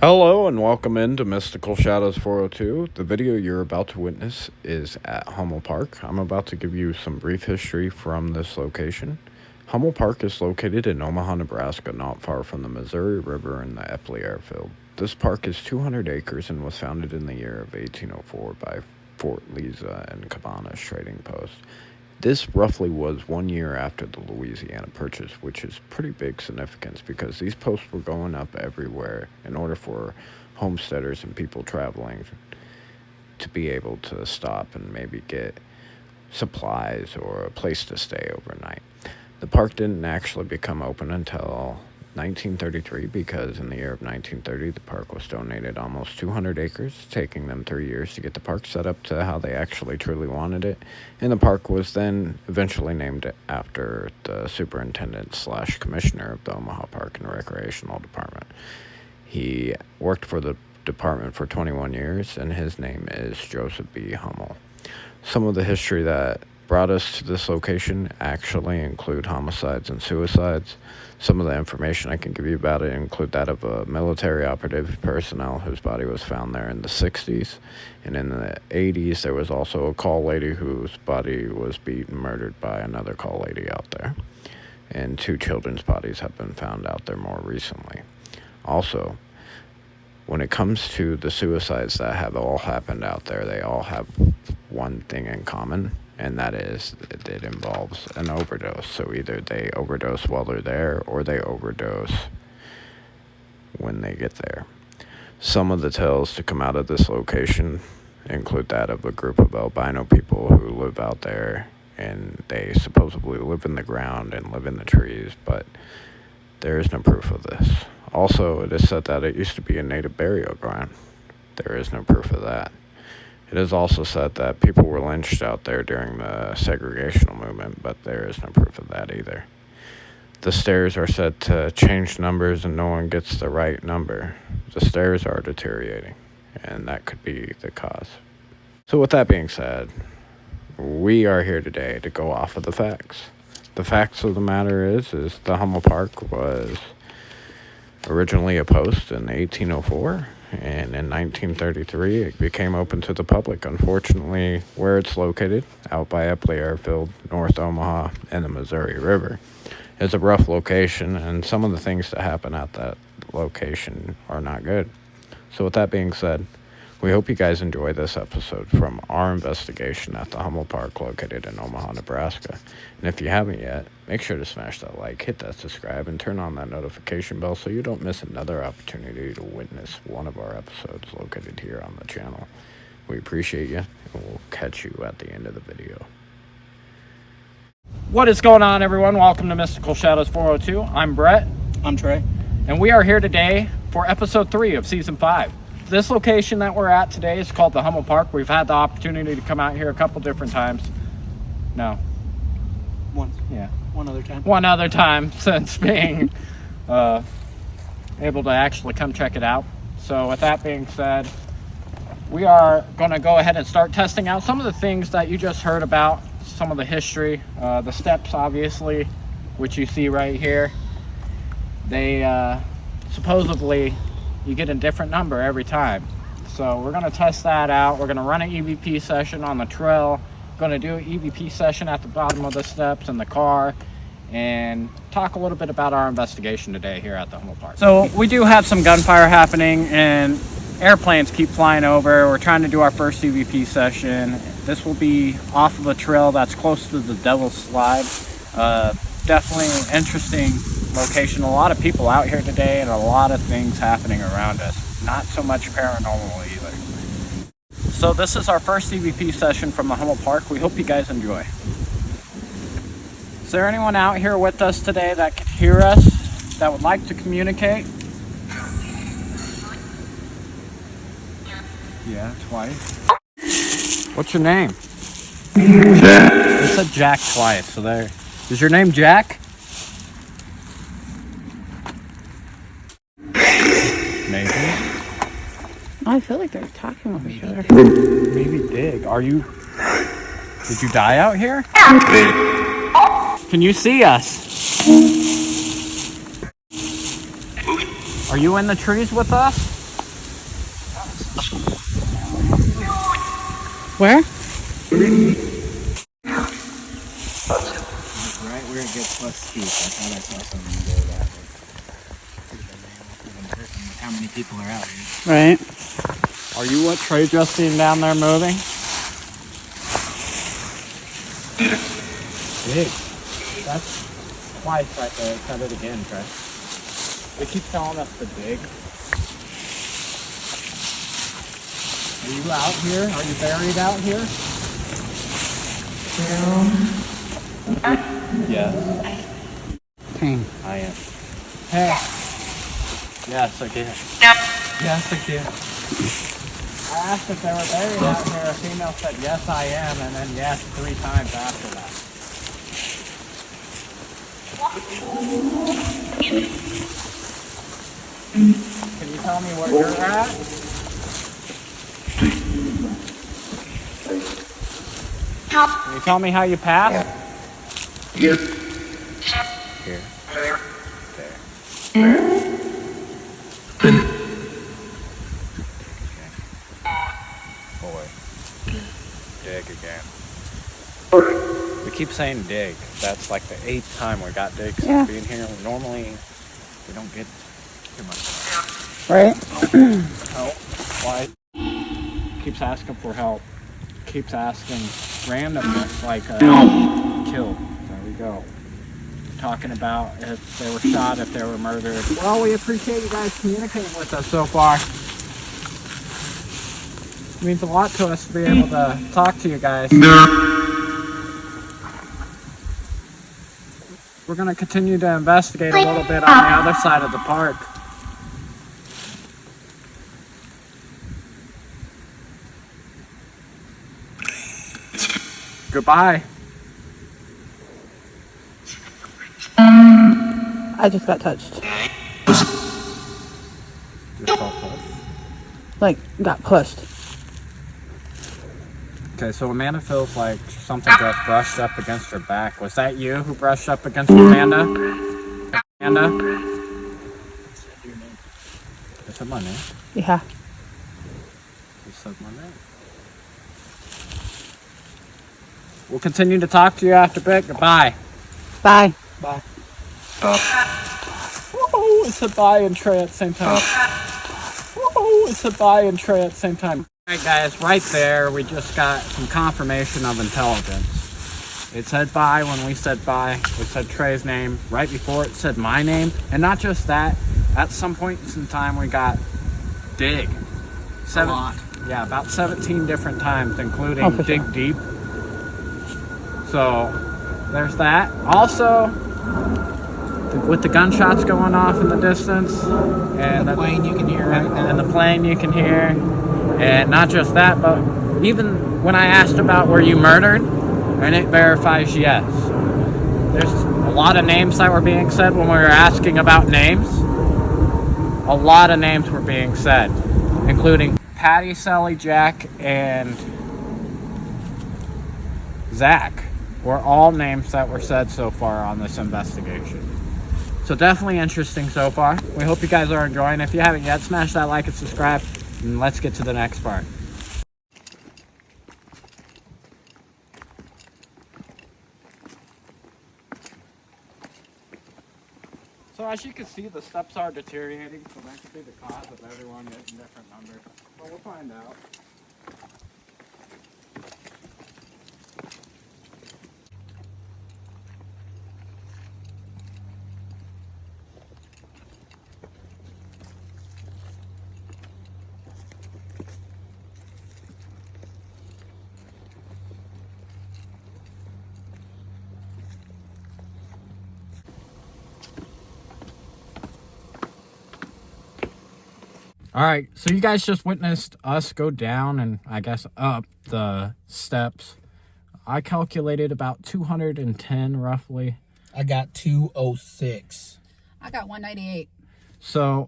Hello and welcome into Mystical Shadows 402. The video you're about to witness is at Hummel Park. I'm about to give you some brief history from this location. Hummel Park is located in Omaha, Nebraska, not far from the Missouri River and the Hmel airfield. This park is 200 acres and was founded in the year of 1804 by Fort Lisa and Cabanas Trading Post. This roughly was 1 year after the Louisiana Purchase, which is pretty big significance because these posts were going up everywhere in order for homesteaders and people traveling to be able to stop and maybe get supplies or a place to stay overnight. The park didn't actually become open until 1933 because in the year of 1930 the park was donated almost 200 acres, taking them 3 years to get the park set up to how they actually truly wanted it, and the park was then eventually named after the superintendent/commissioner of the Omaha Park and Recreational Department. He worked for the department for 21 years and his name is Joseph B. Hummel. Some of the history that brought us to this location actually include homicides and suicides. Some of the information I can give you about it include that of a military operative personnel whose body was found there in the 60s. And in the 80s, there was also a call lady whose body was beaten, murdered by another call lady out there. And 2 children's bodies have been found out there more recently. Also, when it comes to the suicides that have all happened out there, they all have one thing in common, and that is it involves an overdose. So either they overdose while they're there or they overdose when they get there. Some of the tales to come out of this location include that of a group of albino people who live out there, and they supposedly live in the ground and live in the trees, but there is no proof of this. Also, it is said that it used to be a native burial ground. There is no proof of that. It is also said that people were lynched out there during the segregational movement, but there is no proof of that either. The stairs are said to change numbers and no one gets the right number. The stairs are deteriorating, and that could be the cause. So with that being said, we are here today to go off of the facts. The facts of the matter is the Hummel Park was originally a post in 1804, and in 1933 it became open to the public. Unfortunately, where it's located, out by Hmel Airfield, North Omaha, and the Missouri River, is a rough location, and some of the things that happen at that location are not good. So with that being said, we hope you guys enjoy this episode from our investigation at the Hummel Park located in Omaha, Nebraska. And if you haven't yet, make sure to smash that like, hit that subscribe, and turn on that notification bell so you don't miss another opportunity to witness one of our episodes located here on the channel. We appreciate you, and we'll catch you at the end of the video. What is going on, everyone? Welcome to Mystical Shadows 402. I'm Brett. I'm Trey. And we are here today for episode 3 of season 5. This location that we're at today is called the Hummel Park. We've had the opportunity to come out here a couple different times. No. One other time since being able to actually come check it out. So with that being said, we are going to go ahead and start testing out some of the things that you just heard about, some of the history, the steps obviously, which you see right here. They supposedly you get a different number every time. So we're going to test that out. We're going to run an EVP session on the trail, going to do an EVP session at the bottom of the steps in the car, and talk a little bit about our investigation today here at the Hummel Park. So we do have some gunfire happening and airplanes keep flying over. We're trying to do our first EVP session. This will be off of a trail that's close to the Devil's Slide. Definitely interesting location. A lot of people out here today and a lot of things happening around us. Not so much paranormal either. So this is our first EVP session from the Hummel Park. We hope you guys enjoy. Is there anyone out here with us today that could hear us, that would like to communicate? Yeah, twice. What's your name? Jack. It said Jack twice, so there. Is your name Jack? Maybe. I feel like they're talking with each other. Maybe Dig. Did you die out here? Can you see us? Are you in the trees with us? Where? Right where it gets less steep. I thought I saw something go that way. How many people are out here? Right. Are you what Trey just seen down there moving? Big. That's twice right there. Cut it again, Trey. They keep telling us to dig. Are you out here? Are you buried out here? Yes, Dang. I am. Hey. Yes, again. Yes, again. I asked if they were buried out here. A female said, yes, I am, and then yes 3 times after that. Can you tell me where you're at? Can you tell me how you passed? Here. There. Boy. Dig again. We keep saying dig. That's like the 8th time we got digs being here. Normally, we don't get too much Right. help. Why? Keeps asking for help. Keeps asking randomness, like killed. There we go. Talking about if they were shot, if they were murdered. Well, we appreciate you guys communicating with us so far. It means a lot to us to be able to talk to you guys. We're going to continue to investigate a little bit on the other side of the park. Goodbye. I just got touched. Like, got pushed. Okay, so Amanda feels like something just brushed up against her back. Was that you who brushed up against Amanda? Amanda? You said my name. Yeah. You said my name. We'll continue to talk to you after a bit. Goodbye. Bye. Bye. Whoa, it said bye and Trey at the same time. Whoa, it said bye and Trey at the same time. Alright guys, right there we just got some confirmation of intelligence. It said bye when we said bye. It said Trey's name. Right before it said my name. And not just that, at some point in time we got dig. A lot. Yeah, about 17 different times, including Oh, for dig sure. deep. So there's that. Also, with the gunshots going off in the distance, and The plane you can hear right now. and the plane you can hear, and not just that, but even when I asked about were you murdered, and it verifies yes. There's a lot of names that were being said when we were asking about names. A lot of names were being said, including Patty, Sally, Jack, and Zach were all names that were said so far on this investigation. So definitely interesting so far. We hope you guys are enjoying. If you haven't yet, smash that like and subscribe, and let's get to the next part. So as you can see, the steps are deteriorating, so that could be the cause of everyone getting different numbers. But we'll find out. All right, so you guys just witnessed us go down and I guess up the steps. I calculated about 210 roughly. I got 206. I got 198. So,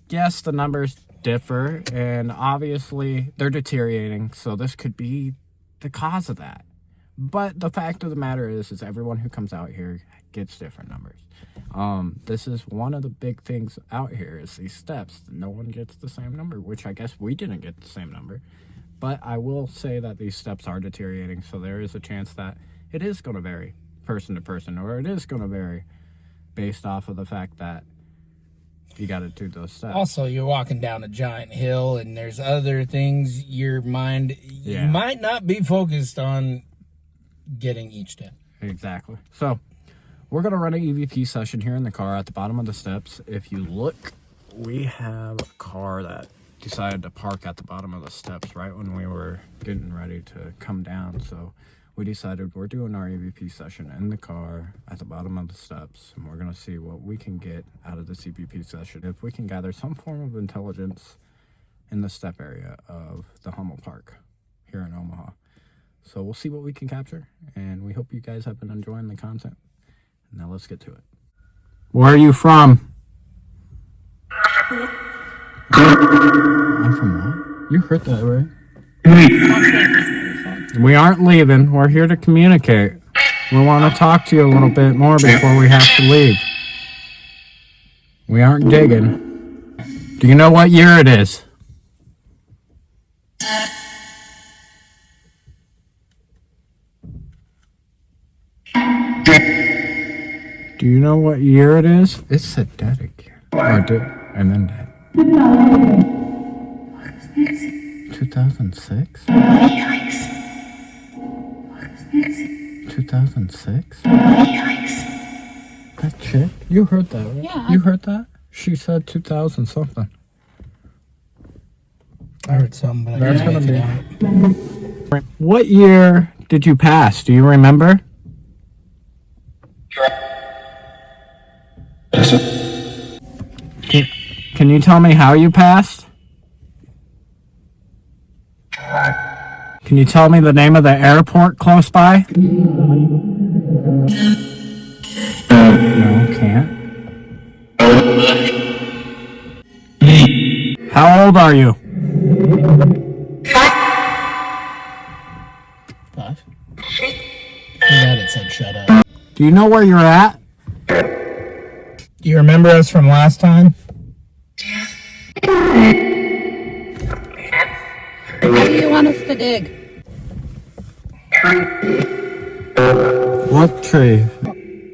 yes, the numbers differ, and obviously they're deteriorating, so this could be the cause of that. But the fact of the matter is everyone who comes out here gets different numbers. This is one of the big things out here is these steps. No one gets the same number, which I guess we didn't get the same number. But I will say that these steps are deteriorating, so there is a chance that it is going to vary person to person, or it is going to vary based off of the fact that you got to do those steps. Also, you're walking down a giant hill, and there's other things your mind you might not be focused on getting each step. Exactly. So we're going to run an EVP session here in the car at the bottom of the steps. If you look, we have a car that decided to park at the bottom of the steps right when we were getting ready to come down. So we decided we're doing our EVP session in the car at the bottom of the steps, and we're going to see what we can get out of this EVP session. If we can gather some form of intelligence in the step area of the Hummel Park here in Omaha. So we'll see what we can capture, and we hope you guys have been enjoying the content. Now let's get to it. Where are you from? I'm from what? You heard that, right? We aren't leaving. We're here to communicate. We want to talk to you a little bit more before we have to leave. We aren't digging. Do you know what year it is? Do you know what year it is? It said dead again. And then dead. 2006? 2006? That chick? You heard that, right? Yeah. You heard that? She said 2000 something. I heard something, but That's I gonna can't be. make it out. What year did you pass? Do you remember? Can you tell me how you passed? Can you tell me the name of the airport close by? No, can't. How old are you? 5. For that, it said shut up. Do you know where you're at? Do you remember us from last time? What do you want us to dig? What tree?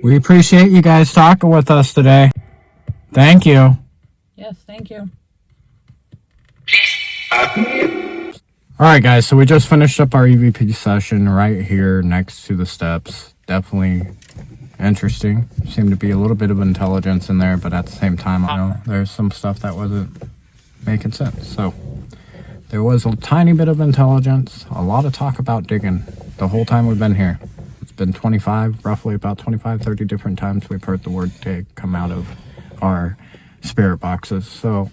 We appreciate you guys talking with us today. Thank you. Yes, thank you. Alright guys, so we just finished up our EVP session right here next to the steps. Definitely interesting. Seemed to be a little bit of intelligence in there, but at the same time, I know there's some stuff that wasn't making sense. So there was a tiny bit of intelligence, a lot of talk about digging the whole time we've been here. It's been roughly about 25, 30 different times we've heard the word dig come out of our spirit boxes. So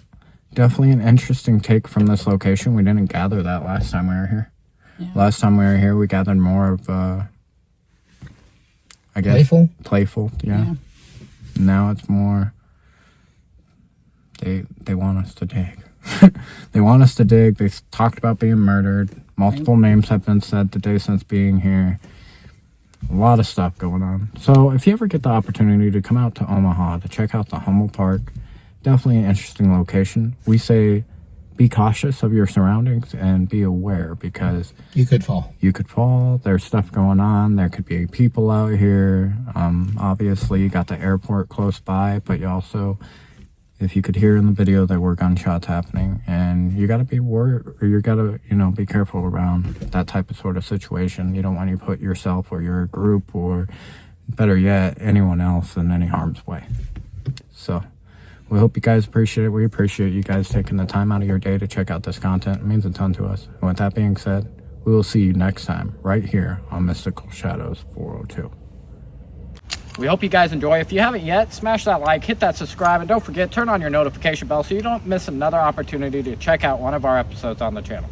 definitely an interesting take from this location. We didn't gather that last time we were here. Yeah. Last time we were here, we gathered more of, I guess, playful, yeah. Now it's more, they want us to dig. They want us to dig. They talked about being murdered. Multiple names have been said today since being here. A lot of stuff going on. So if you ever get the opportunity to come out to Omaha to check out the Hummel Park, definitely an interesting location. We say be cautious of your surroundings and be aware, because you could fall. There's stuff going on. There could be people out here. Obviously you got the airport close by, but you also, if you could hear in the video, there were gunshots happening, and you got to be worried, or you got to, be careful around that type of sort of situation. You don't want to put yourself or your group, or better yet, anyone else in any harm's way. So we hope you guys appreciate it. We appreciate you guys taking the time out of your day to check out this content. It means a ton to us. And with that being said, we will see you next time right here on Mystical Shadows 402. We hope you guys enjoy. If you haven't yet, smash that like, hit that subscribe, and don't forget, turn on your notification bell so you don't miss another opportunity to check out one of our episodes on the channel.